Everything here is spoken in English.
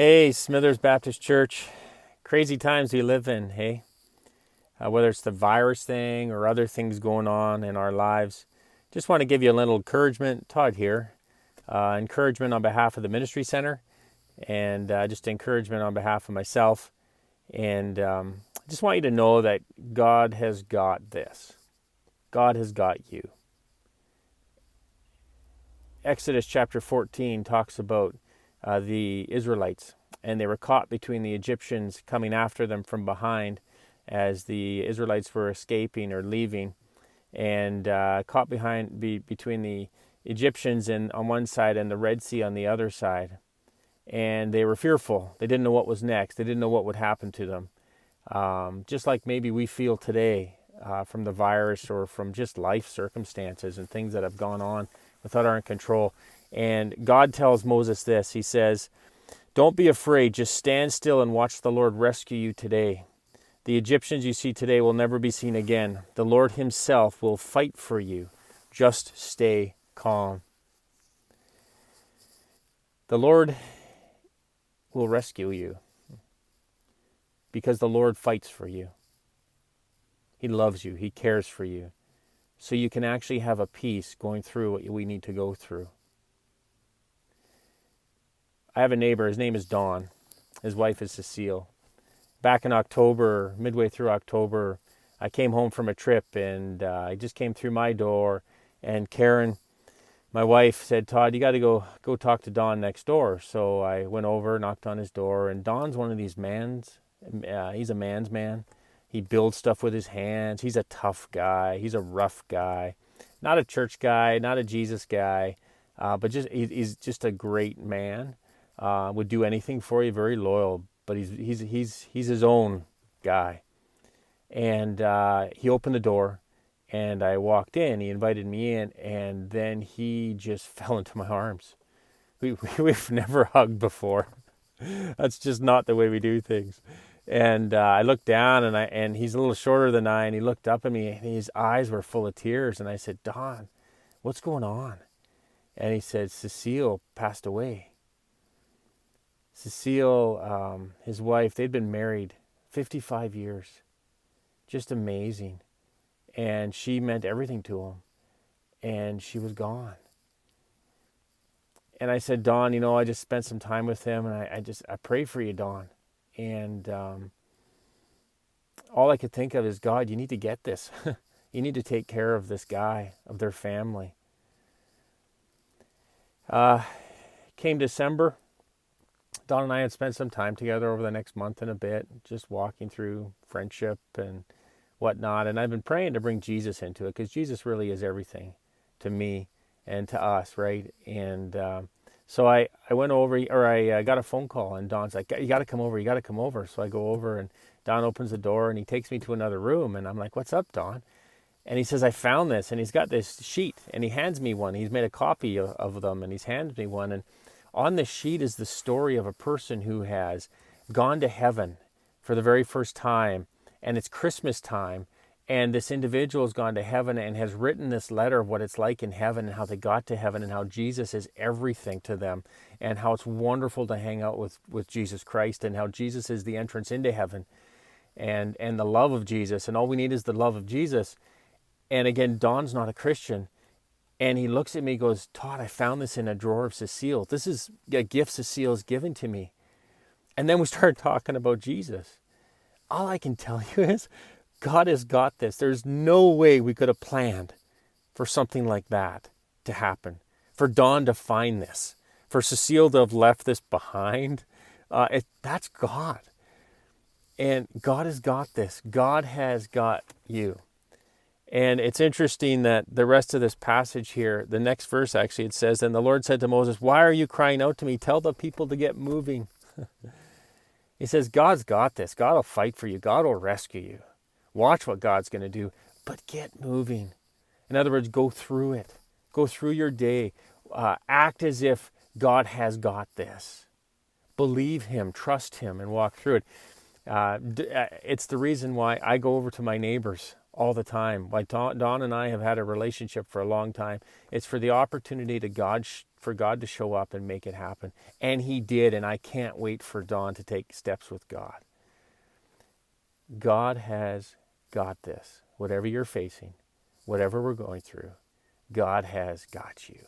Hey, Smithers Baptist Church. Crazy times we live in, hey? Whether it's the virus thing or other things going on in our lives. Just want to give you a little encouragement. Todd here. Encouragement on behalf of the Ministry Center and just encouragement on behalf of myself. And I just want you to know that God has got this. God has got you. Exodus chapter 14 talks about the Israelites, and they were caught between the Egyptians coming after them from behind as the Israelites were escaping or leaving, and caught between the Egyptians on one side and the Red Sea on the other side. And they were fearful. They didn't know what was next. They didn't know what would happen to them. Just like maybe we feel today from the virus or from just life circumstances and things that have gone on without our control. And God tells Moses this. He says, "Don't be afraid. Just stand still and watch the Lord rescue you today. The Egyptians you see today will never be seen again. The Lord himself will fight for you. Just stay calm." The Lord will rescue you because the Lord fights for you. He loves you. He cares for you. So you can actually have a peace going through what we need to go through. I have a neighbor. His name is Don. His wife is Cecile. Back in October, midway through October, I came home from a trip and I just came through my door, and Karen, my wife, said, "Todd, you got to go talk to Don next door." So I went over, knocked on his door, and Don's one of these mans. He's a man's man. He builds stuff with his hands. He's a tough guy. He's a rough guy. Not a church guy, not a Jesus guy, but he's just a great man. Would do anything for you, very loyal, but he's his own guy. And he opened the door, and I walked in. He invited me in, and then he just fell into my arms. We've never hugged before. That's just not the way we do things. And I looked down, and he's a little shorter than I, and he looked up at me, and his eyes were full of tears. And I said, "Don, what's going on?" And he said, "Cecile passed away." Cecile, his wife, they'd been married 55 years. Just amazing. And she meant everything to him. And she was gone. And I said, "Don, I just spent some time with him, and I pray for you, Don." And all I could think of is, God, you need to get this. You need to take care of this guy, of their family. Came December. Don and I had spent some time together over the next month and a bit, just walking through friendship and whatnot. And I've been praying to bring Jesus into it, because Jesus really is everything to me and to us, right? And so I went over, or I got a phone call, and Don's like, "You got to come over, you got to come over." So I go over, and Don opens the door, and he takes me to another room. And I'm like, "What's up, Don?" And he says, "I found this." And he's got this sheet, and he hands me one. He's made a copy of them, and he's handed me one. And on the sheet is the story of a person who has gone to heaven for the very first time, and it's Christmas time, and this individual has gone to heaven and has written this letter of what it's like in heaven and how they got to heaven and how Jesus is everything to them, and how it's wonderful to hang out with Jesus Christ, and how Jesus is the entrance into heaven, and the love of Jesus, and all we need is the love of Jesus. And again, Don's not a Christian. And he looks at me and goes, "Todd, I found this in a drawer of Cecile. This is a gift Cecile's given to me." And then we started talking about Jesus. All I can tell you is God has got this. There's no way we could have planned for something like that to happen. For Don to find this. For Cecile to have left this behind. That's God. And God has got this. God has got you. And it's interesting that the rest of this passage here, the next verse actually, it says, "Then the Lord said to Moses, 'Why are you crying out to me? Tell the people to get moving.'" He says, God's got this. God will fight for you. God will rescue you. Watch what God's going to do, but get moving. In other words, go through it. Go through your day. Act as if God has got this. Believe him, trust him, and walk through it. It's the reason why I go over to my neighbors all the time. Like Dawn and I have had a relationship for a long time. It's for the opportunity for God to show up and make it happen. And he did, and I can't wait for Dawn to take steps with God. God has got this. Whatever you're facing, whatever we're going through, God has got you.